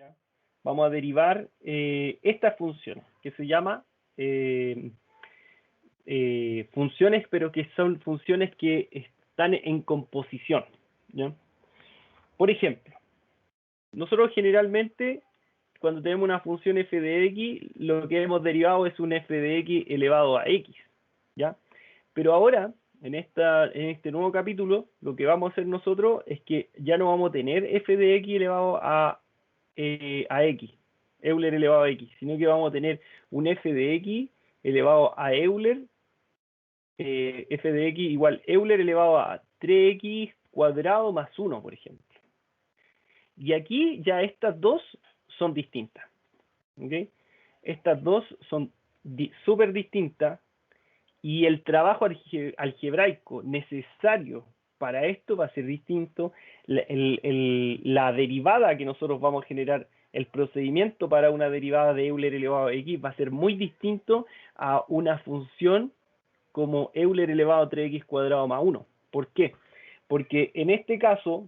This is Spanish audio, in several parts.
¿ya? Vamos a derivar esta función, que se llama funciones, pero que son funciones que están en composición, ¿ya? Por ejemplo, nosotros generalmente, cuando tenemos una función f de x, lo que hemos derivado es un f de x elevado a x, ¿ya? Pero ahora, en este nuevo capítulo, lo que vamos a hacer nosotros es que ya no vamos a tener f de x elevado a x, Euler elevado a x, sino que vamos a tener un f de x elevado a Euler, f de x igual Euler elevado a 3x cuadrado más 1, por ejemplo. Y aquí ya estas dos son distintas, ¿ok? Estas dos son súper distintas, y el trabajo algebraico necesario para esto va a ser distinto. La derivada que nosotros vamos a generar, el procedimiento para una derivada de Euler elevado a x va a ser muy distinto a una función como Euler elevado a 3x cuadrado más 1. ¿Por qué? Porque en este caso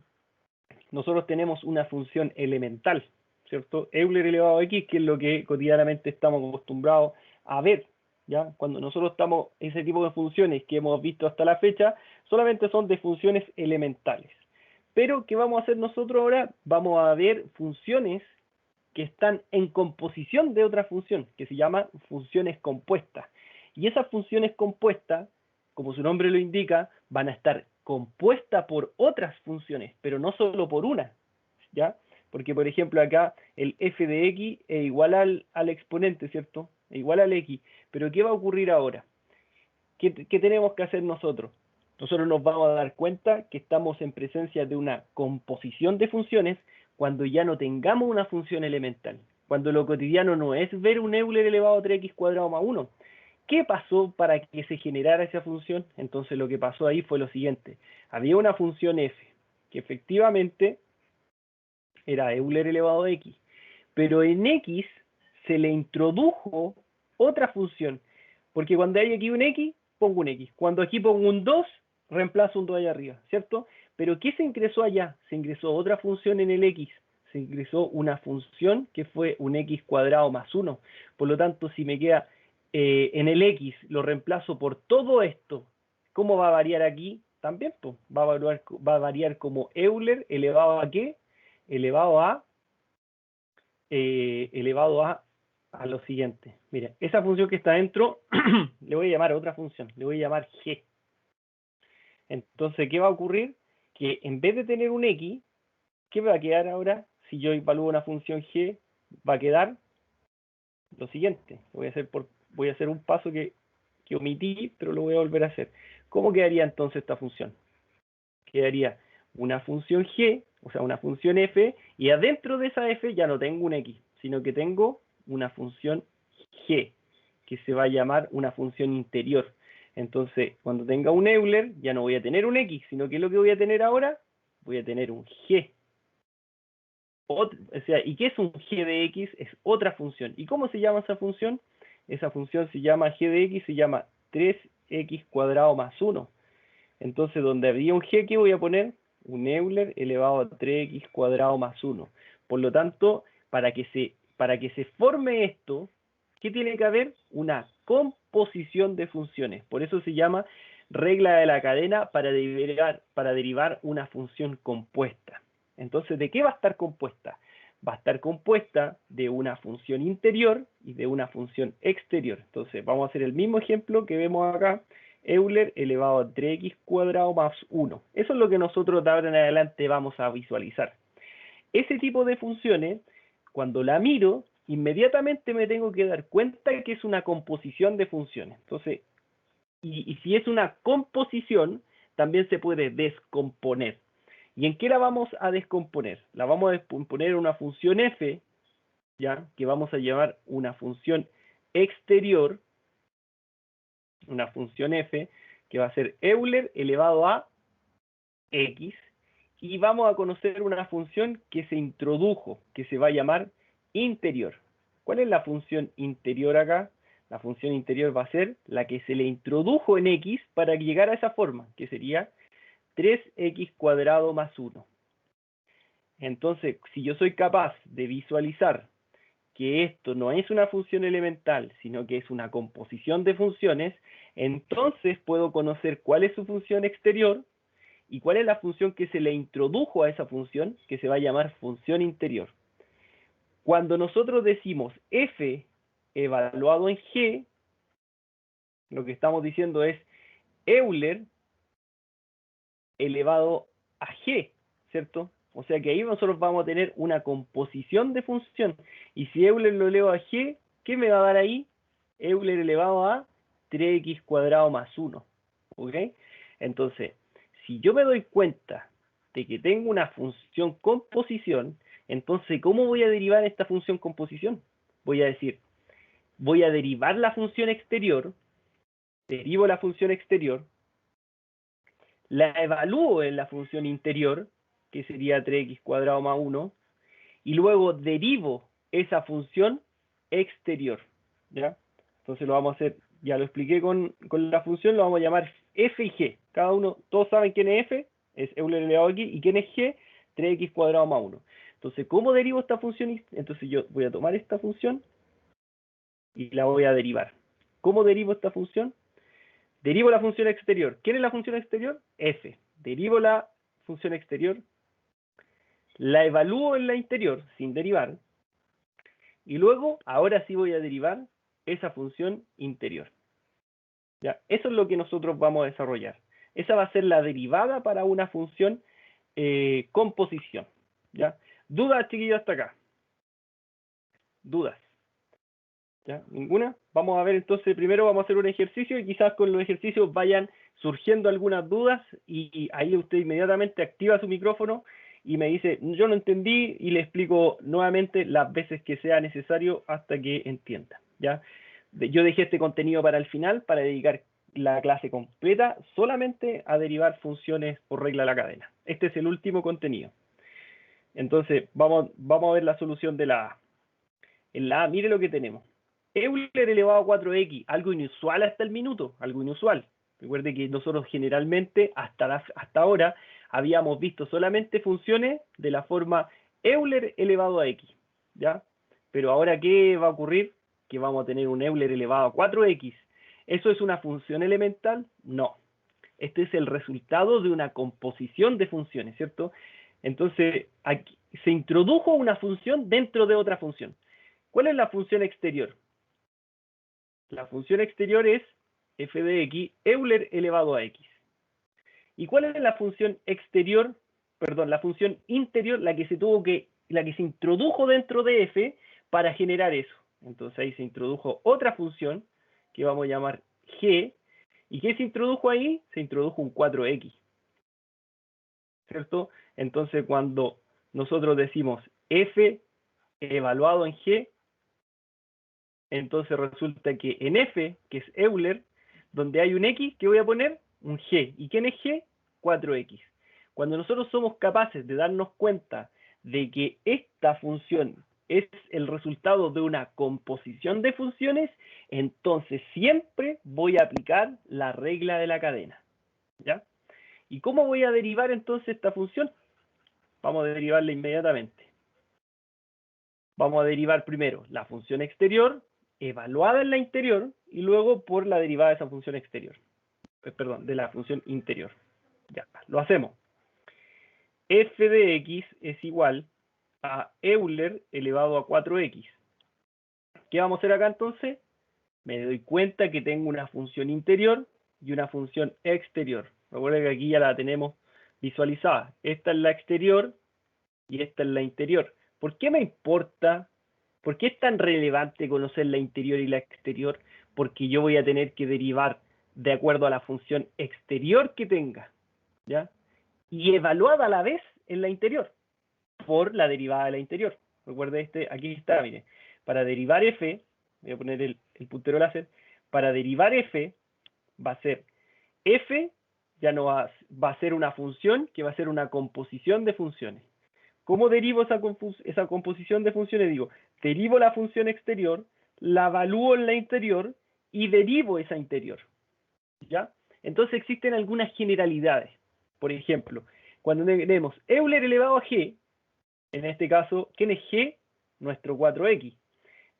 nosotros tenemos una función elemental, ¿cierto? Euler elevado a x, que es lo que cotidianamente estamos acostumbrados a ver, ¿ya? Cuando nosotros estamos, ese tipo de funciones que hemos visto hasta la fecha, solamente son de funciones elementales. Pero, ¿qué vamos a hacer nosotros ahora? Vamos a ver funciones que están en composición de otra función, que se llama funciones compuestas. Y esas funciones compuestas, como su nombre lo indica, van a estar compuestas por otras funciones, pero no solo por una, ¿ya? Porque, por ejemplo, acá el f de x es igual al exponente, ¿cierto? Es igual al x. Pero, ¿qué va a ocurrir ahora? ¿Qué tenemos que hacer nosotros? Nosotros nos vamos a dar cuenta que estamos en presencia de una composición de funciones cuando ya no tengamos una función elemental. Cuando lo cotidiano no es ver un Euler elevado a 3x cuadrado más 1. ¿Qué pasó para que se generara esa función? Entonces lo que pasó ahí fue lo siguiente. Había una función f, que efectivamente era Euler elevado a x. Pero en x se le introdujo otra función. Porque cuando hay aquí un x, pongo un x. Cuando aquí pongo un 2, reemplazo un 2 allá arriba, ¿cierto? Pero ¿qué se ingresó allá? Se ingresó otra función en el x. Se ingresó una función que fue un x cuadrado más 1. Por lo tanto, si me queda en el x, lo reemplazo por todo esto. ¿Cómo va a variar aquí? También pues, va a variar como Euler elevado a ¿qué? Elevado a lo siguiente. Mira, esa función que está dentro, le voy a llamar a otra función, le voy a llamar g. Entonces, ¿qué va a ocurrir? Que en vez de tener un x, ¿qué va a quedar ahora? Si yo evalúo una función g, va a quedar lo siguiente. Voy a hacer un paso que omití, pero lo voy a volver a hacer. ¿Cómo quedaría entonces esta función? Quedaría una función g, o sea, una función f, y adentro de esa f ya no tengo un x, sino que tengo una función g, que se va a llamar una función interior. Entonces, cuando tenga un Euler, ya no voy a tener un x, sino que lo que voy a tener ahora, voy a tener un g. O sea, ¿y qué es un g de x? Es otra función. ¿Y cómo se llama esa función? Esa función se llama g de x, se llama 3x cuadrado más 1. Entonces, donde había un g, ¿qué voy a poner? Un Euler elevado a 3x cuadrado más 1. Por lo tanto, para que se forme esto, ¿qué tiene que haber? Una composición de funciones. Por eso se llama regla de la cadena para derivar una función compuesta. Entonces, ¿de qué va a estar compuesta? Va a estar compuesta de una función interior y de una función exterior. Entonces, vamos a hacer el mismo ejemplo que vemos acá. Euler elevado a 3x cuadrado más 1. Eso es lo que nosotros de ahora en adelante vamos a visualizar. Ese tipo de funciones, cuando la miro, inmediatamente me tengo que dar cuenta que es una composición de funciones. Entonces, y si es una composición, también se puede descomponer. ¿Y en qué la vamos a descomponer? La vamos a descomponer en una función f, ¿ya? Que vamos a llamar una función exterior, una función f, que va a ser Euler elevado a x, y vamos a conocer una función que se introdujo, que se va a llamar interior. ¿Cuál es la función interior acá? La función interior va a ser la que se le introdujo en x para llegar a esa forma, que sería 3x cuadrado más 1. Entonces, si yo soy capaz de visualizar que esto no es una función elemental, sino que es una composición de funciones, entonces puedo conocer cuál es su función exterior y cuál es la función que se le introdujo a esa función, que se va a llamar función interior. Cuando nosotros decimos f evaluado en g, lo que estamos diciendo es Euler elevado a g, ¿cierto? O sea que ahí nosotros vamos a tener una composición de función. Y si Euler lo elevo a g, ¿qué me va a dar ahí? Euler elevado a 3x cuadrado más 1. ¿Ok? Entonces, si yo me doy cuenta de que tengo una función composición, entonces, ¿cómo voy a derivar esta función composición? Voy a decir, voy a derivar la función exterior, derivo la función exterior, la evalúo en la función interior, que sería 3x cuadrado más 1, y luego derivo esa función exterior, ¿ya? Entonces lo vamos a hacer, ya lo expliqué con la función, lo vamos a llamar f y g. Cada uno, todos saben quién es f, es Euler elevado aquí, y quién es g, 3x cuadrado más 1. Entonces, ¿cómo derivo esta función? Entonces yo voy a tomar esta función y la voy a derivar. ¿Cómo derivo esta función? Derivo la función exterior. ¿Quién es la función exterior? F. Derivo la función exterior, la evalúo en la interior sin derivar, y luego, ahora sí voy a derivar esa función interior. ¿Ya? Eso es lo que nosotros vamos a desarrollar. Esa va a ser la derivada para una función composición. ¿Ya? ¿Dudas, chiquillos, hasta acá? ¿Dudas? ¿Ya? ¿Ninguna? Vamos a ver entonces, primero vamos a hacer un ejercicio y quizás con los ejercicios vayan surgiendo algunas dudas y ahí usted inmediatamente activa su micrófono y me dice, yo no entendí, y le explico nuevamente las veces que sea necesario hasta que entienda. ¿Ya? Yo dejé este contenido para el final, para dedicar la clase completa solamente a derivar funciones por regla de la cadena. Este es el último contenido. Entonces, vamos a ver la solución de la A. En la A, mire lo que tenemos. Euler elevado a 4x, algo inusual hasta el minuto, algo inusual. Recuerde que nosotros generalmente, hasta ahora, habíamos visto solamente funciones de la forma Euler elevado a x, ¿ya? Pero ahora, ¿qué va a ocurrir? Que vamos a tener un Euler elevado a 4x. ¿Eso es una función elemental? No. Este es el resultado de una composición de funciones, ¿cierto? Entonces, aquí se introdujo una función dentro de otra función. ¿Cuál es la función exterior? La función exterior es f de x, Euler elevado a x. ¿Y cuál es la función exterior? Perdón, la función interior, la que se introdujo dentro de f para generar eso. Entonces ahí se introdujo otra función que vamos a llamar g. ¿Y qué se introdujo ahí? Se introdujo un 4x. ¿Cierto? Entonces cuando nosotros decimos f evaluado en g, entonces resulta que en f, que es Euler, donde hay un x, ¿qué voy a poner? Un g. ¿Y quién es g? 4x. Cuando nosotros somos capaces de darnos cuenta de que esta función es el resultado de una composición de funciones, entonces siempre voy a aplicar la regla de la cadena. ¿Ya? ¿Y cómo voy a derivar entonces esta función? Vamos a derivarla inmediatamente. Vamos a derivar primero la función exterior evaluada en la interior y luego por la derivada de esa función exterior. Perdón, de la función interior. Ya, lo hacemos. F de x es igual a Euler elevado a 4x. ¿Qué vamos a hacer acá entonces? Me doy cuenta que tengo una función interior y una función exterior. Recuerden que aquí ya la tenemos visualizada. Esta es la exterior y esta es la interior. ¿Por qué me importa? ¿Por qué es tan relevante conocer la interior y la exterior? Porque yo voy a tener que derivar de acuerdo a la función exterior que tenga, ¿ya? Y evaluada a la vez en la interior, por la derivada de la interior. Recuerde, aquí está, mire. Para derivar f, voy a poner el puntero láser, para derivar f va a ser f, ya no va a ser una función que va a ser una composición de funciones. ¿Cómo derivo esa composición de funciones? Digo, derivo la función exterior, la evalúo en la interior y derivo esa interior. ¿Ya? Entonces existen algunas generalidades. Por ejemplo, cuando tenemos Euler elevado a g, En este caso, ¿quién es g? Nuestro 4x.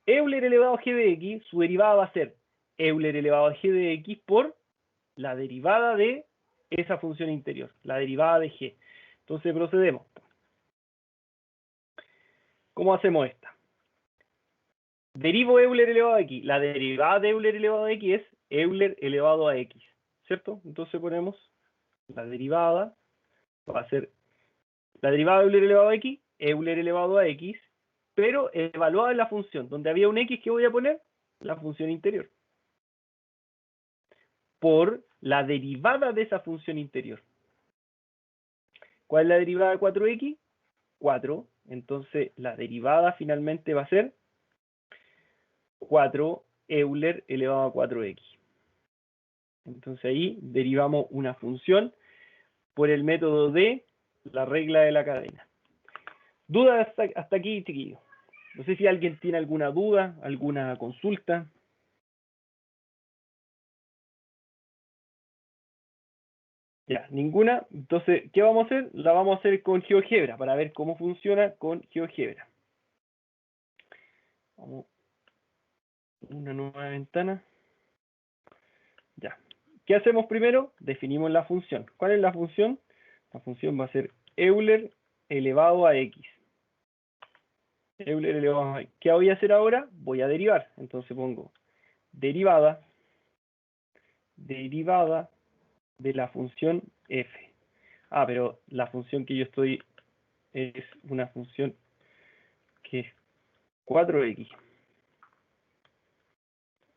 Euler elevado a g de x, su derivada va a ser Euler elevado a g de x por la derivada de esa función interior, la derivada de g. Entonces procedemos. ¿Cómo hacemos esta? Derivo Euler elevado a x. La derivada de Euler elevado a x es Euler elevado a x, ¿cierto? Entonces ponemos la derivada, va a ser la derivada de Euler elevado a x, Euler elevado a x, pero evaluada en la función. Donde había un x, ¿qué voy a poner? La función interior. Por la derivada de esa función interior. ¿Cuál es la derivada de 4x? 4. Entonces la derivada finalmente va a ser 4 Euler elevado a 4x. Entonces ahí derivamos una función por el método de la regla de la cadena. ¿Dudas hasta aquí, chiquillos? No sé si alguien tiene alguna duda, alguna consulta. Ya, ninguna. Entonces, ¿qué vamos a hacer? La vamos a hacer con GeoGebra, para ver cómo funciona con GeoGebra. Vamos a una nueva ventana. Ya. ¿Qué hacemos primero? Definimos la función. ¿Cuál es la función? La función va a ser Euler elevado a x. Euler elevado a x. ¿Qué voy a hacer ahora? Voy a derivar. Entonces pongo derivada de la función f. Ah, pero la función que yo estoy es una función que es 4x.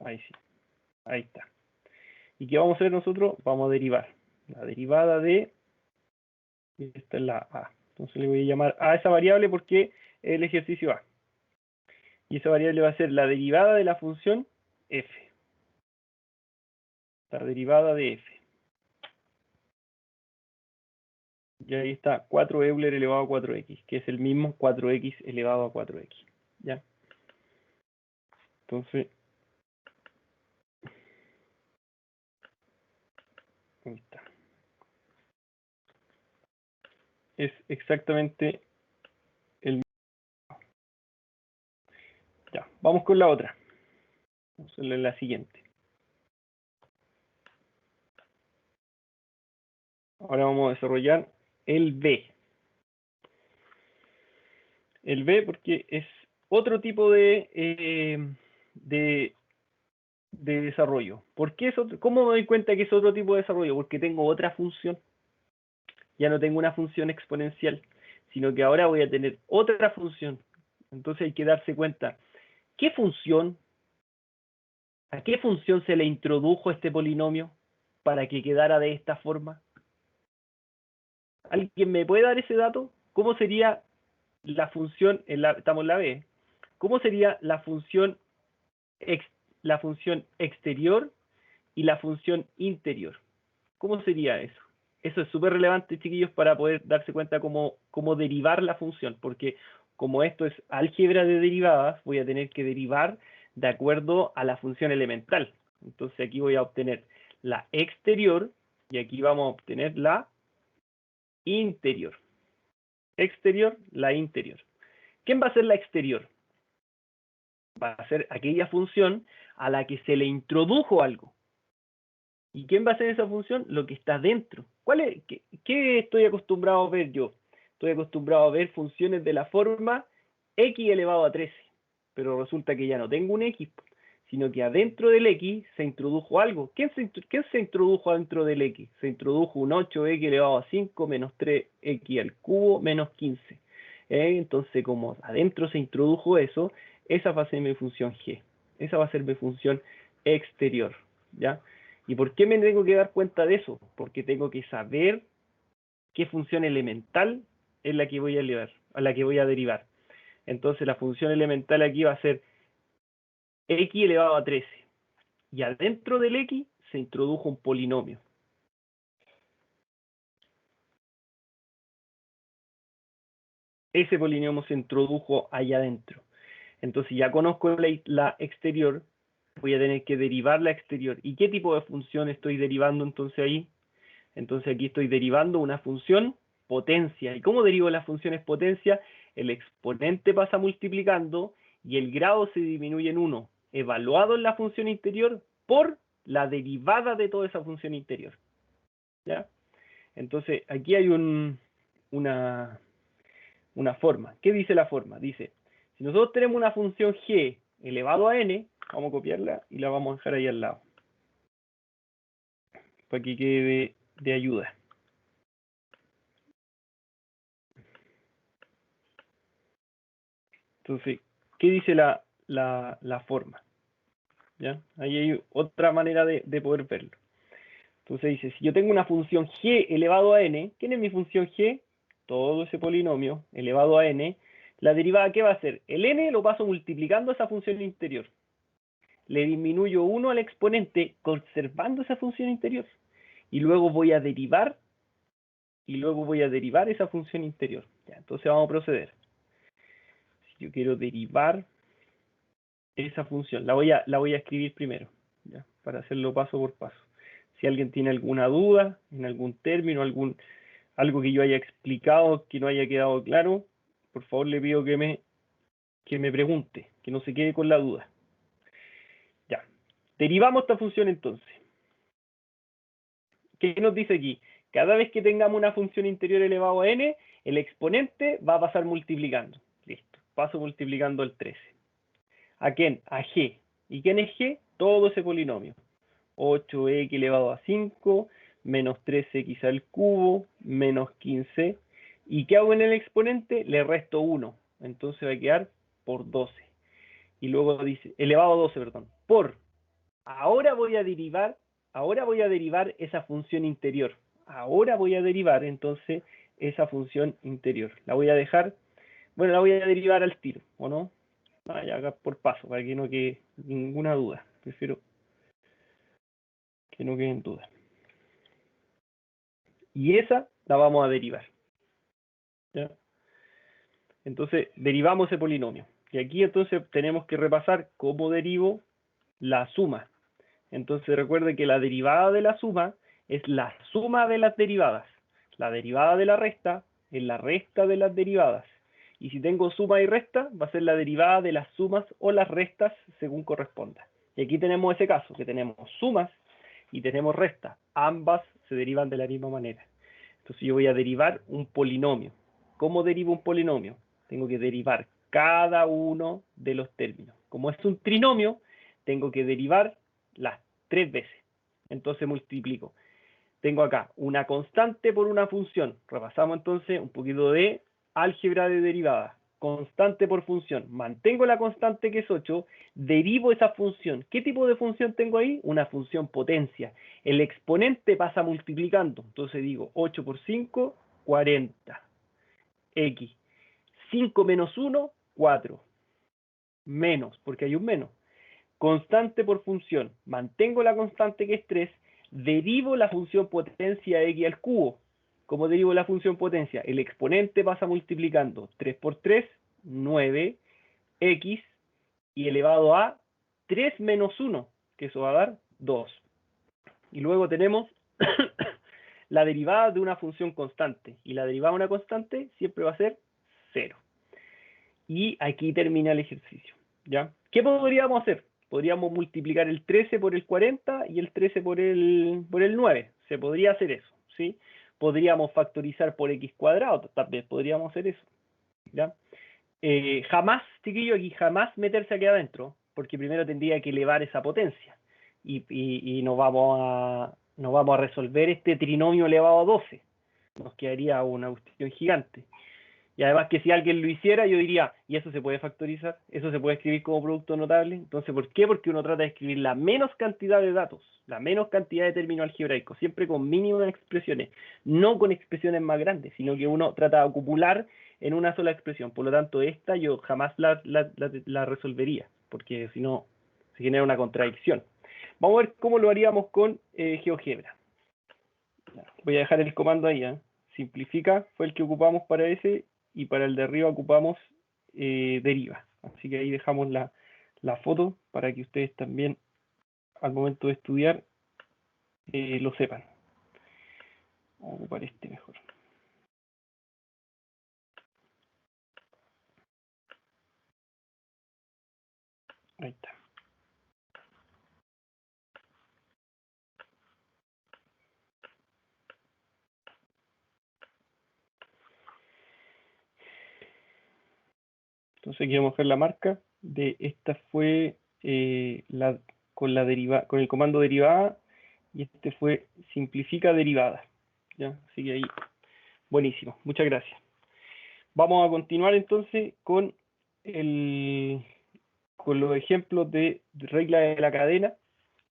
Ahí sí. Ahí está. ¿Y qué vamos a hacer nosotros? Vamos a derivar. La derivada de... Esta es la a. Entonces le voy a llamar a esa variable porque es el ejercicio a. Y esa variable va a ser la derivada de la función f. La derivada de f. Y ahí está 4 Euler elevado a 4x, que es el mismo 4x elevado a 4x. ¿Ya? Entonces, ahí está. Es exactamente el mismo. Ya, vamos con la otra. Vamos a hacerle la siguiente. Ahora vamos a desarrollar el b. El b porque es otro tipo de desarrollo. ¿Por qué es otro? ¿Cómo me doy cuenta que es otro tipo de desarrollo? Porque tengo otra función. Ya no tengo una función exponencial, sino que ahora voy a tener otra función. Entonces hay que darse cuenta, ¿qué función, a qué función se le introdujo este polinomio para que quedara de esta forma? ¿Alguien me puede dar ese dato? ¿Cómo sería la función, estamos en la B, cómo sería la función exterior y la función interior? ¿Cómo sería eso? Eso es súper relevante, chiquillos, para poder darse cuenta cómo derivar la función, porque como esto es álgebra de derivadas, voy a tener que derivar de acuerdo a la función elemental. Entonces aquí voy a obtener la exterior y aquí vamos a obtener la interior. Exterior, la interior. ¿Quién va a ser la exterior? Va a ser aquella función a la que se le introdujo algo. ¿Y quién va a hacer esa función? Lo que está dentro. ¿Qué estoy acostumbrado a ver yo? Estoy acostumbrado a ver funciones de la forma x elevado a 13. Pero resulta que ya no tengo un x, sino que adentro del x se introdujo algo. ¿Quién se introdujo adentro del x? Se introdujo un 8x elevado a 5 menos 3x al cubo menos 15. Entonces, como adentro se introdujo eso, esa va a ser mi función g. Esa va a ser mi función exterior. ¿Ya? ¿Y por qué me tengo que dar cuenta de eso? Porque tengo que saber qué función elemental es la que voy a derivar. Entonces la función elemental aquí va a ser x elevado a 13. Y adentro del x se introdujo un polinomio. Ese polinomio se introdujo allá adentro. Entonces ya conozco la exterior, voy a tener que derivar la exterior. ¿Y qué tipo de función estoy derivando entonces ahí? Entonces aquí estoy derivando una función potencia. ¿Y cómo derivo las funciones potencia? El exponente pasa multiplicando y el grado se disminuye en 1, evaluado en la función interior por la derivada de toda esa función interior. ¿Ya? Entonces, aquí hay una forma. ¿Qué dice la forma? Dice, si nosotros tenemos una función g elevado a n, vamos a copiarla y la vamos a dejar ahí al lado, para que quede de ayuda. Entonces, ¿qué dice la forma? ¿Ya? Ahí hay otra manera de poder verlo. Entonces dice, si yo tengo una función g elevado a n, ¿quién es mi función g? Todo ese polinomio elevado a n. La derivada, ¿qué va a hacer? El n lo paso multiplicando esa función interior. Le disminuyo 1 al exponente conservando esa función interior. Y luego voy a derivar esa función interior. Ya, entonces vamos a proceder. Si yo quiero derivar esa función, la voy a escribir primero, ¿ya? Para hacerlo paso por paso. Si alguien tiene alguna duda en algún término, algo que yo haya explicado que no haya quedado claro, por favor le pido que me pregunte, que no se quede con la duda. Ya. Derivamos esta función entonces. ¿Qué nos dice aquí? Cada vez que tengamos una función interior elevado a n, el exponente va a pasar multiplicando. Listo. Paso multiplicando el 13. ¿A quién? A g. ¿Y quién es g? Todo ese polinomio. 8x elevado a 5, menos 13x al cubo, menos 15. ¿Y qué hago en el exponente? Le resto 1. Entonces va a quedar por 12. Y luego dice, elevado a 12, perdón. Por, ahora voy a derivar esa función interior. Ahora voy a derivar entonces esa función interior. La voy a dejar, bueno, la voy a derivar al tiro, ¿o no? Ya acá por paso, para que no quede ninguna duda. Prefiero que no queden dudas. Y esa la vamos a derivar. ¿Ya? Entonces, derivamos ese polinomio. Y aquí entonces tenemos que repasar cómo derivo la suma. Entonces recuerde que la derivada de la suma es la suma de las derivadas. La derivada de la resta es la resta de las derivadas. Y si tengo suma y resta, va a ser la derivada de las sumas o las restas según corresponda. Y aquí tenemos ese caso, que tenemos sumas y tenemos restas. Ambas se derivan de la misma manera. Entonces yo voy a derivar un polinomio. ¿Cómo derivo un polinomio? Tengo que derivar cada uno de los términos. Como es un trinomio, tengo que derivar las 3 veces. Entonces multiplico. Tengo acá una constante por una función. Repasamos entonces un poquito de álgebra de derivadas. Constante por función. Mantengo la constante que es 8, derivo esa función. ¿Qué tipo de función tengo ahí? Una función potencia. El exponente pasa multiplicando. Entonces digo 8 por 5, 40. X. 5 menos 1, 4. Menos, porque hay un menos. Constante por función. Mantengo la constante que es 3, derivo la función potencia x al cubo. ¿Cómo derivo la función potencia? El exponente pasa multiplicando 3 por 3, 9, x, y elevado a 3 menos 1, que eso va a dar 2. Y luego tenemos la derivada de una función constante. Y la derivada de una constante siempre va a ser 0. Y aquí termina el ejercicio. ¿Ya? ¿Qué podríamos hacer? Podríamos multiplicar el 13 por el 40 y el 13 por el 9. Se podría hacer eso, ¿sí? Podríamos factorizar por x cuadrado, también podríamos hacer eso, ¿ya? Jamás, chiquillo, aquí jamás meterse aquí adentro, porque primero tendría que elevar esa potencia. Y no vamos a resolver este trinomio elevado a 12. Nos quedaría una cuestión gigante. Y además que si alguien lo hiciera, yo diría, ¿y eso se puede factorizar? ¿Eso se puede escribir como producto notable? Entonces, ¿por qué? Porque uno trata de escribir la menos cantidad de datos, la menos cantidad de términos algebraicos, siempre con mínimas expresiones, no con expresiones más grandes, sino que uno trata de acumular en una sola expresión. Por lo tanto, esta yo jamás la resolvería, porque si no, se genera una contradicción. Vamos a ver cómo lo haríamos con GeoGebra. Voy a dejar el comando ahí, ¿eh? Simplifica fue el que ocupamos para ese, y para el de arriba ocupamos deriva. Así que ahí dejamos la foto para que ustedes también al momento de estudiar lo sepan. Vamos a ocupar este mejor. Ahí está. Entonces aquí vamos a ver la marca de esta fue con el comando derivada, y este fue simplifica derivada. ¿Ya? Así que ahí, buenísimo, muchas gracias. Vamos a continuar entonces con los ejemplos de regla de la cadena.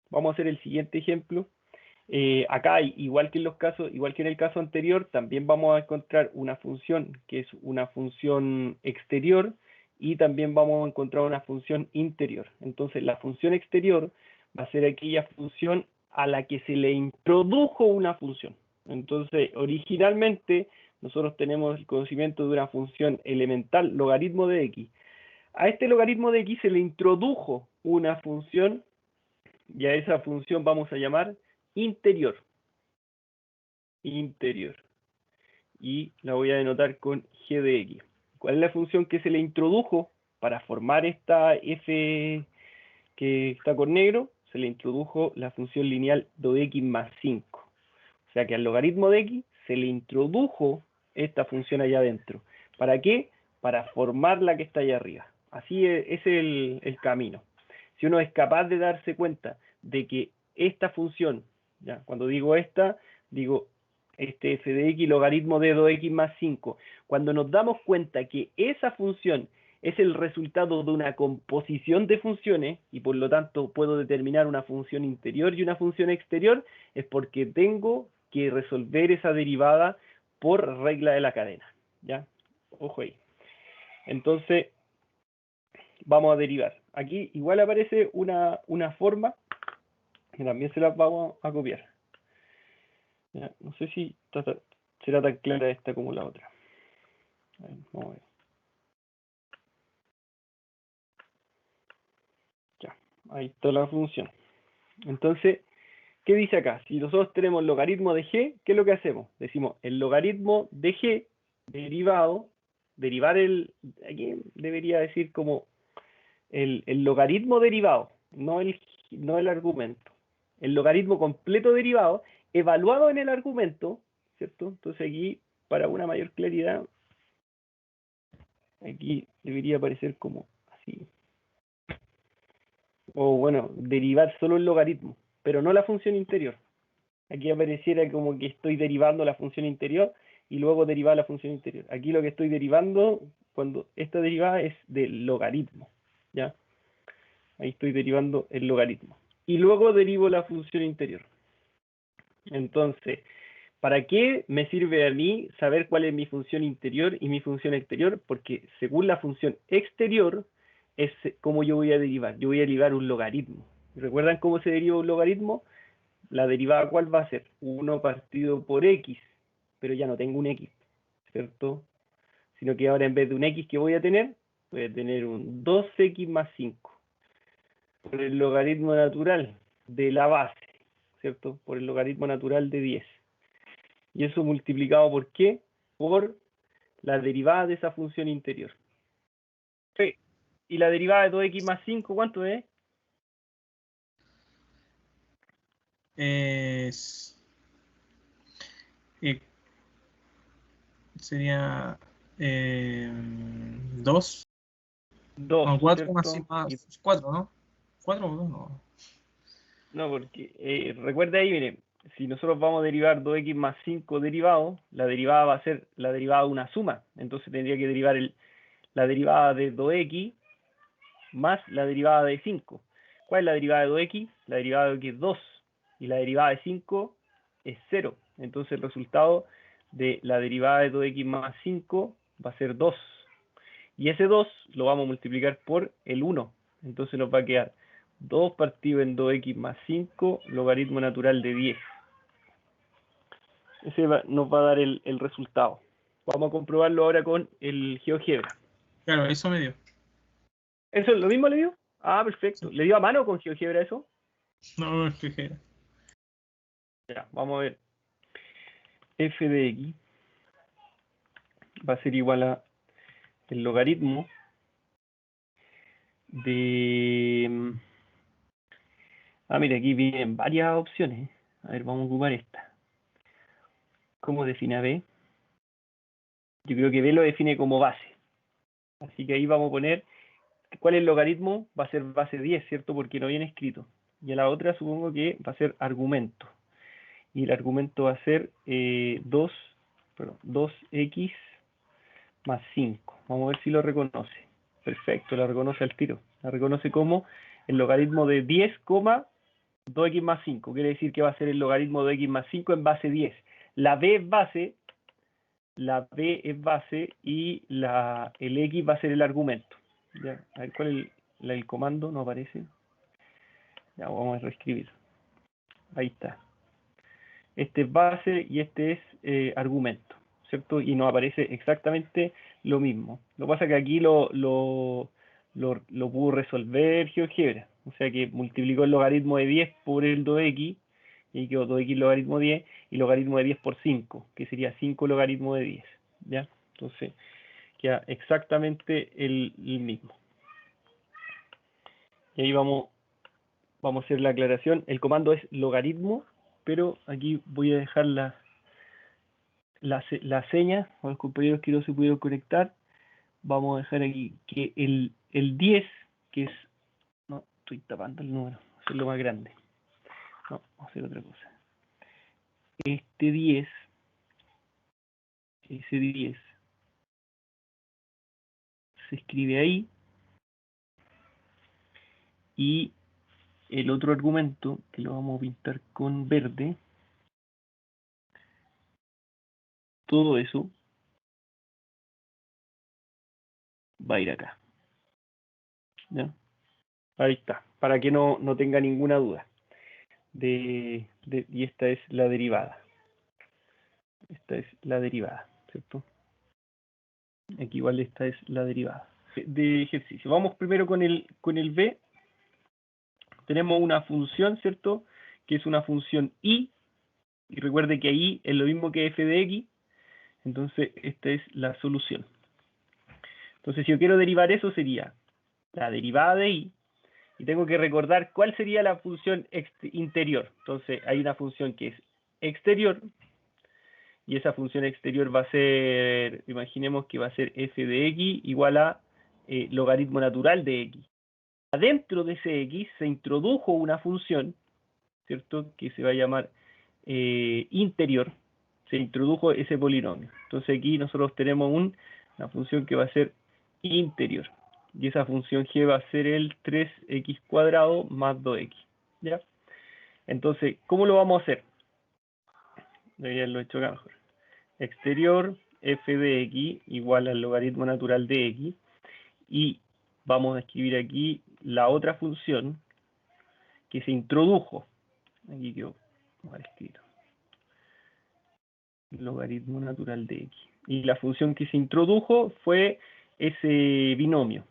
Vamos a hacer el siguiente ejemplo. Acá, igual que en el caso anterior, también vamos a encontrar una función que es una función exterior, y también vamos a encontrar una función interior. Entonces, la función exterior va a ser aquella función a la que se le introdujo una función. Entonces, originalmente, nosotros tenemos el conocimiento de una función elemental, logaritmo de x. A este logaritmo de x se le introdujo una función, y a esa función vamos a llamar interior. Interior. Y la voy a denotar con g de x. ¿Cuál es la función que se le introdujo para formar esta f que está con negro? Se le introdujo la función lineal de x más 5. O sea que al logaritmo de x se le introdujo esta función allá adentro. ¿Para qué? Para formar la que está allá arriba. Así es el camino. Si uno es capaz de darse cuenta de que esta función, ¿ya? Cuando digo esta, digo este f de x logaritmo de 2x más 5. Cuando nos damos cuenta que esa función es el resultado de una composición de funciones, y por lo tanto puedo determinar una función interior y una función exterior, es porque tengo que resolver esa derivada por regla de la cadena. ¿Ya? Ojo ahí. Entonces, vamos a derivar. Aquí igual aparece una forma, que también se las vamos a copiar. ¿Ya? No sé si será tan clara esta como la otra. A ver, vamos a ver. Ya, ahí está la función. Entonces, ¿qué dice acá? Si nosotros tenemos logaritmo de g, ¿qué es lo que hacemos? Decimos el logaritmo de g derivado, aquí debería decir como el logaritmo derivado, no el argumento. El logaritmo completo derivado, evaluado en el argumento, ¿cierto? Entonces aquí, para una mayor claridad, aquí debería aparecer como así. O bueno, derivar solo el logaritmo, pero no la función interior. Aquí apareciera como que estoy derivando la función interior y luego derivar la función interior. Aquí lo que estoy derivando, cuando esta derivada es del logaritmo, ¿ya? Ahí estoy derivando el logaritmo. Y luego derivo la función interior. Entonces, ¿para qué me sirve a mí saber cuál es mi función interior y mi función exterior? Porque según la función exterior es como yo voy a derivar. Yo voy a derivar un logaritmo. ¿Recuerdan cómo se deriva un logaritmo? La derivada, ¿cuál va a ser? 1 partido por x, pero ya no tengo un x, ¿cierto? Sino que ahora en vez de un x que voy a tener un 2x más 5, por el logaritmo natural de la base, ¿cierto? Por el logaritmo natural de 10. Y eso multiplicado por qué? Por la derivada de esa función interior. Sí. Y la derivada de 2x más 5, ¿cuánto es? Sería 2. 2, No, 4 más, ¿cierto? más 4, ¿no? 4 o 2, no. No, porque recuerda ahí, miren, si nosotros vamos a derivar 2x más 5 derivado, la derivada va a ser la derivada de una suma. Entonces tendría que derivar la derivada de 2x más la derivada de 5. ¿Cuál es la derivada de 2x? La derivada de 2x es 2. Y la derivada de 5 es 0. Entonces el resultado de la derivada de 2x más 5 va a ser 2. Y ese 2 lo vamos a multiplicar por el 1. Entonces nos va a quedar 2 partido en 2x más 5, logaritmo natural de 10. Ese nos va a dar el resultado. Vamos a comprobarlo ahora con el GeoGebra. Claro, eso me dio. ¿Eso es lo mismo le dio? Ah, perfecto. Sí. ¿Le dio a mano con GeoGebra eso? No, es que Ya, vamos a ver. F de x va a ser igual a el logaritmo Mira, aquí vienen varias opciones. A ver, vamos a ocupar esta. ¿Cómo define a B? Yo creo que B lo define como base. Así que ahí vamos a poner, ¿cuál es el logaritmo? Va a ser base 10, ¿cierto? Porque no viene escrito. Y a la otra supongo que va a ser argumento. Y el argumento va a ser 2x más 5. Vamos a ver si lo reconoce. Perfecto, lo reconoce al tiro. La reconoce como el logaritmo de 10, 2x más 5. Quiere decir que va a ser el logaritmo de x más 5 en base 10. La b es base, y el x va a ser el argumento. ¿Ya? A ver cuál es el comando, no aparece. Ya, vamos a reescribir. Ahí está. Este es base y este es argumento, ¿cierto? Y nos aparece exactamente lo mismo. Lo que pasa es que aquí lo pudo resolver GeoGebra. O sea que multiplicó el logaritmo de 10 por el 2x, y ahí quedó 2x logaritmo 10, y logaritmo de 10 por 5, que sería 5 logaritmo de 10. ¿Ya? Entonces, queda exactamente el mismo. Y ahí vamos a hacer la aclaración. El comando es logaritmo, pero aquí voy a dejar la seña, a los compañeros que no se pudieron conectar. Vamos a dejar aquí que el 10, que es... No, estoy tapando el número, voy a hacerlo más grande. No, vamos a hacer otra cosa. Este 10, ese 10, se escribe ahí, y el otro argumento, que lo vamos a pintar con verde, todo eso va a ir acá. ¿Ya? Ahí está, para que no tenga ninguna duda. Y esta es la derivada. Esta es la derivada, ¿cierto? Aquí igual esta es la derivada. De ejercicio. Vamos primero con el B. Tenemos una función, ¿cierto? Que es una función y recuerde que y es lo mismo que f de x. Entonces, esta es la solución. Entonces, si yo quiero derivar eso, sería la derivada de y tengo que recordar cuál sería la función interior. Entonces, hay una función que es exterior, y esa función exterior va a ser, imaginemos que va a ser f de x igual a logaritmo natural de x. Adentro de ese x se introdujo una función, ¿cierto? Que se va a llamar interior. Se introdujo ese polinomio. Entonces aquí nosotros tenemos una función que va a ser interior. Y esa función g va a ser el 3x cuadrado más 2x. ¿Ya? Entonces, ¿cómo lo vamos a hacer? Debería haberlo hecho acá mejor. Exterior f de x igual al logaritmo natural de x. Y vamos a escribir aquí la otra función que se introdujo. Aquí quedó mal escrito. Logaritmo natural de x. Y la función que se introdujo fue ese binomio,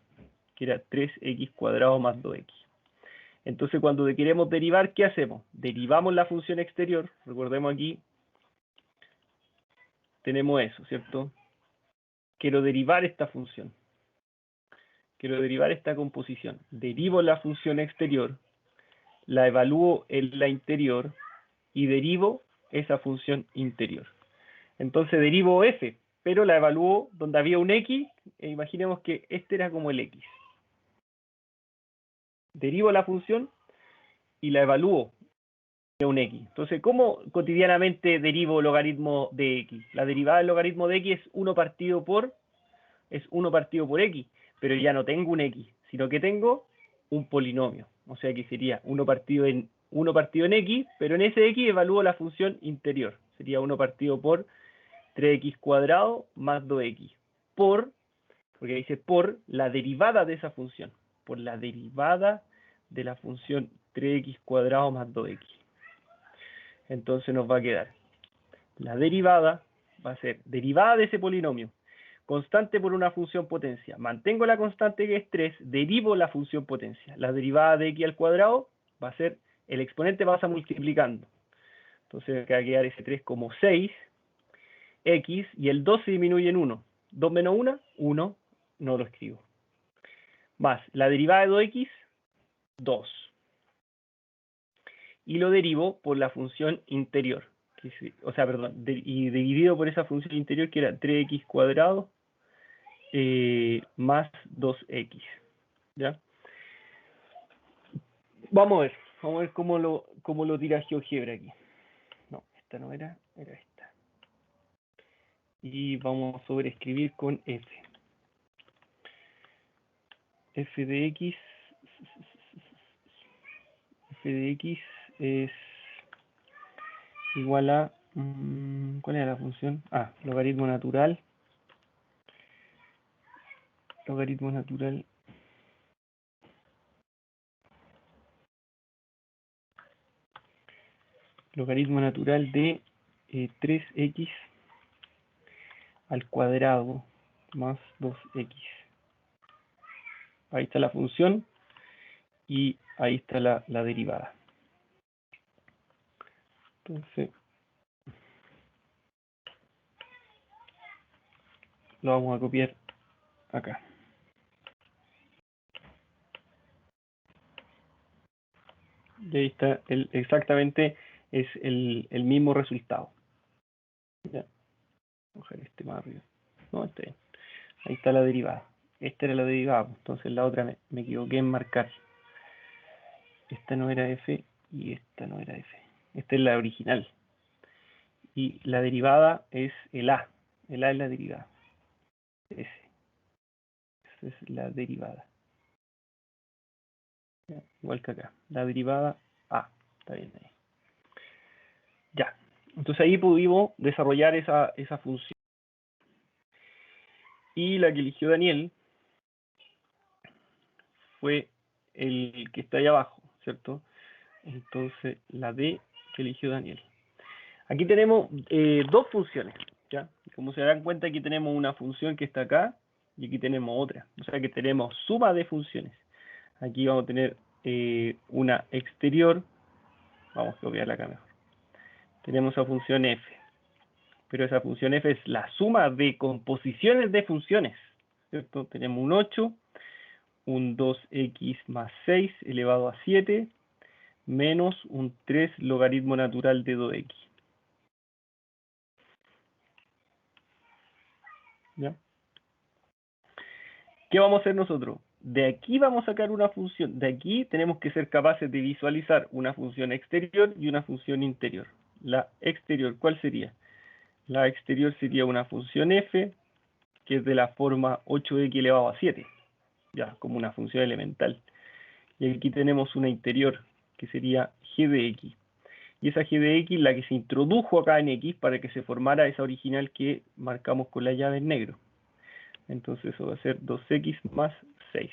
que era 3x cuadrado más 2x. Entonces, cuando queremos derivar, ¿qué hacemos? Derivamos la función exterior. Recordemos aquí, tenemos eso, ¿cierto? Quiero derivar esta función. Quiero derivar esta composición. Derivo la función exterior, la evalúo en la interior y derivo esa función interior. Entonces derivo f, pero la evalúo donde había un x, e imaginemos que este era como el x. Derivo la función y la evalúo de un x. Entonces, ¿cómo cotidianamente derivo logaritmo de x? La derivada del logaritmo de x es 1 partido por x, pero ya no tengo un x, sino que tengo un polinomio. O sea que sería 1 partido en x, pero en ese x evalúo la función interior. Sería 1 partido por 3x cuadrado más 2x. Porque dice por la derivada de esa función. Por la derivada de la función 3x cuadrado más 2x. Entonces nos va a quedar la derivada, va a ser derivada de ese polinomio, constante por una función potencia. Mantengo la constante que es 3, derivo la función potencia. La derivada de x al cuadrado va a ser, el exponente pasa multiplicando. Entonces va a quedar ese 3 como 6, x, y el 2 se disminuye en 1. 2 menos 1, 1, no lo escribo. más la derivada de 2x, 2. Y lo derivo por la función interior. O sea, perdón, y dividido por esa función interior que era 3x cuadrado más 2x. ¿Ya? Vamos a ver cómo lo tira GeoGebra aquí. No, esta no era esta. Y vamos a sobreescribir con f. F de x es igual a... ¿cuál era la función? Logaritmo natural. Logaritmo natural de 3x al cuadrado más 2x. Ahí está la función y ahí está la derivada. Entonces, lo vamos a copiar acá. Y ahí está exactamente es el mismo resultado. Ya. Vamos a ver este más arriba. No, este. Ahí está la derivada. Esta era la derivada, entonces la otra me equivoqué en marcar. Esta no era f y esta no era f. Esta es la original. Y la derivada es el a. El a es la derivada. Esa es la derivada. Ya, igual que acá. La derivada a. Está bien ahí. Ya. Entonces ahí pudimos desarrollar esa función. Y la que eligió Daniel fue el que está ahí abajo, ¿cierto? Entonces la D que eligió Daniel. Aquí tenemos dos funciones, ¿ya? Como se dan cuenta, aquí tenemos una función que está acá y aquí tenemos otra. O sea que tenemos suma de funciones. Aquí vamos a tener una exterior. Vamos a copiarla acá mejor. Tenemos la función f. Pero esa función f es la suma de composiciones de funciones, ¿cierto? Tenemos un 8, un 2x más 6 elevado a 7, menos un 3 logaritmo natural de 2x. ¿Ya? ¿Qué vamos a hacer nosotros? De aquí vamos a sacar una función. De aquí tenemos que ser capaces de visualizar una función exterior y una función interior. La exterior, ¿cuál sería? La exterior sería una función f, que es de la forma 8x elevado a 7. Ya, como una función elemental. Y aquí tenemos una interior, que sería g de x. Y esa g de x, la que se introdujo acá en x para que se formara esa original que marcamos con la llave en negro. Entonces eso va a ser 2x más 6.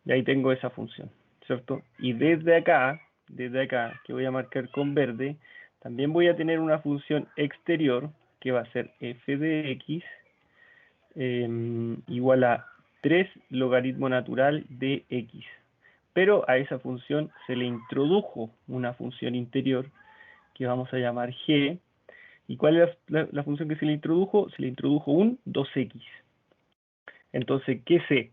Y ahí tengo esa función, ¿cierto? Y desde acá, que voy a marcar con verde, también voy a tener una función exterior, que va a ser f de x, igual a 3 logaritmo natural de x. Pero a esa función se le introdujo una función interior, que vamos a llamar g. ¿Y cuál es la función que se le introdujo? Se le introdujo un 2x. Entonces, ¿qué sé?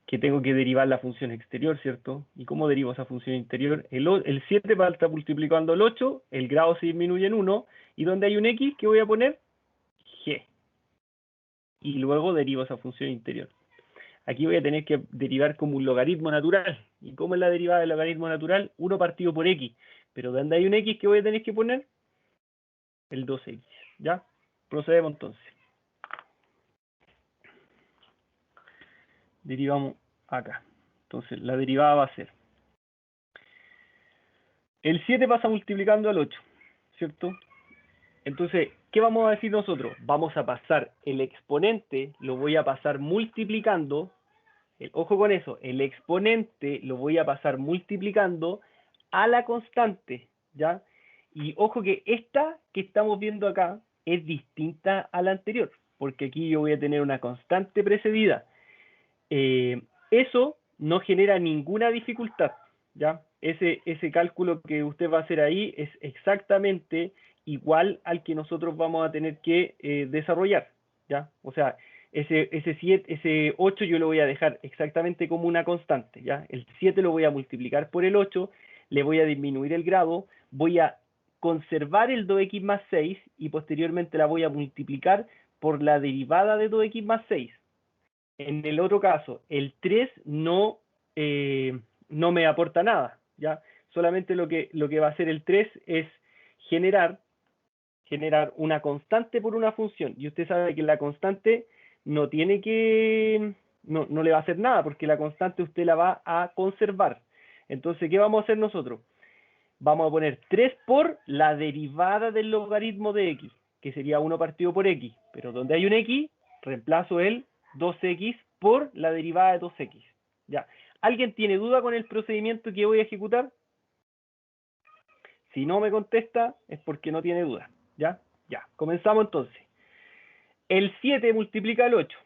Que tengo que derivar la función exterior, ¿cierto? ¿Y cómo derivo esa función interior? El 7 va a estar multiplicando el 8, el grado se disminuye en 1, y donde hay un x, ¿qué voy a poner? G. Y luego derivo esa función interior. Aquí voy a tener que derivar como un logaritmo natural. ¿Y cómo es la derivada del logaritmo natural? 1 partido por x. Pero donde hay un x, ¿qué voy a tener que poner? El 2x. ¿Ya? Procedemos entonces. Derivamos acá. Entonces, la derivada va a ser... El 7 pasa multiplicando al 8, ¿cierto? Entonces, ¿qué vamos a decir nosotros? Vamos a pasar el exponente, lo voy a pasar multiplicando, ojo con eso, el exponente lo voy a pasar multiplicando a la constante, ¿ya? Y ojo que esta que estamos viendo acá es distinta a la anterior, porque aquí yo voy a tener una constante precedida. Eso no genera ninguna dificultad, ¿ya? Ese cálculo que usted va a hacer ahí es exactamente igual al que nosotros vamos a tener que desarrollar, ¿ya? O sea, ese 8 yo lo voy a dejar exactamente como una constante, ¿ya? El 7 lo voy a multiplicar por el 8, le voy a disminuir el grado, voy a conservar el 2x más 6 y posteriormente la voy a multiplicar por la derivada de 2x más 6. En el otro caso, el 3 no me aporta nada, ¿ya? Solamente lo que va a hacer el 3 es generar una constante por una función. Y usted sabe que la constante no tiene que, no le va a hacer nada, porque la constante usted la va a conservar. Entonces, ¿qué vamos a hacer nosotros? Vamos a poner 3 por la derivada del logaritmo de x, que sería 1 partido por x. Pero donde hay un x, reemplazo el 2x por la derivada de 2x. ¿Ya? ¿Alguien tiene duda con el procedimiento que voy a ejecutar? Si no me contesta, es porque no tiene duda. ¿Ya? Ya. Comenzamos entonces. El 7 multiplica el 8.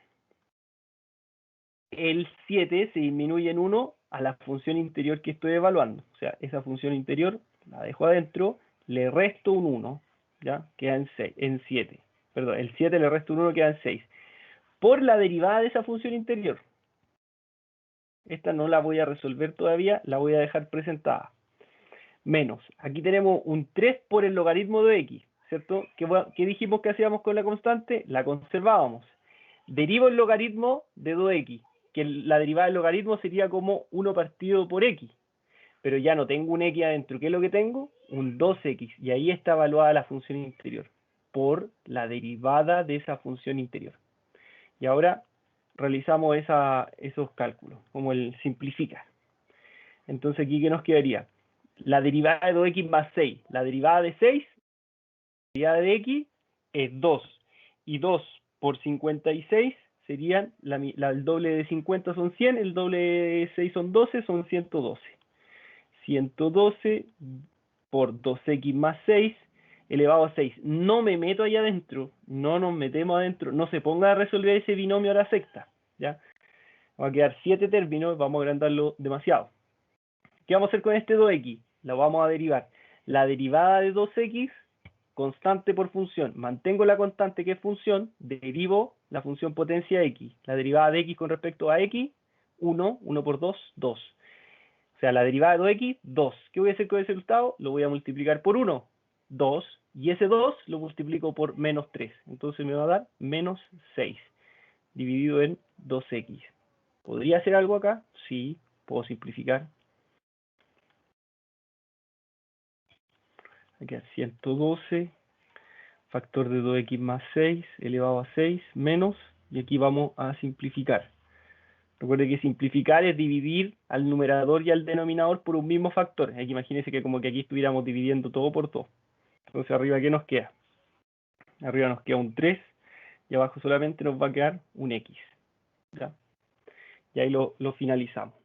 El 7 se disminuye en 1 a la función interior que estoy evaluando. O sea, esa función interior la dejo adentro, le resto un 1, ¿ya? Queda en 7. Perdón, el 7 le resto un 1, queda en 6. Por la derivada de esa función interior. Esta no la voy a resolver todavía, la voy a dejar presentada. Menos, aquí tenemos un 3 por el logaritmo de x, ¿cierto? ¿Qué dijimos que hacíamos con la constante? La conservábamos. Derivo el logaritmo de 2x, que la derivada del logaritmo sería como 1 partido por x. Pero ya no tengo un x adentro. ¿Qué es lo que tengo? Un 2x. Y ahí está evaluada la función interior, por la derivada de esa función interior. Y ahora realizamos esos cálculos, como el simplifica. Entonces, ¿aquí qué nos quedaría? La derivada de 2x más 6. La derivada de 6, la derivada de x, es 2. Y 2 por 56 serían, el doble de 50 son 100, el doble de 6 son 12, son 112. 112 por 2x más 6 elevado a 6. No me meto allá adentro, no nos metemos adentro, no se ponga a resolver ese binomio a la sexta, ¿ya? Va a quedar 7 términos, vamos a agrandarlo demasiado. ¿Qué vamos a hacer con este 2x? Lo vamos a derivar. La derivada de 2x, constante por función. Mantengo la constante que es función, derivo la función potencia x. La derivada de x con respecto a x, 1 por 2, 2. O sea, la derivada de 2x, 2. ¿Qué voy a hacer con ese resultado? Lo voy a multiplicar por 1, 2. Y ese 2 lo multiplico por menos 3. Entonces me va a dar menos 6, dividido en 2x. ¿Podría hacer algo acá? Sí, puedo simplificar. Aquí 112, factor de 2x más 6, elevado a 6, menos, y aquí vamos a simplificar. Recuerde que simplificar es dividir al numerador y al denominador por un mismo factor. Aquí imagínense que como que aquí estuviéramos dividiendo todo por todo. Entonces arriba, ¿qué nos queda? Arriba nos queda un 3 y abajo solamente nos va a quedar un x. ¿Ya? Y ahí lo finalizamos.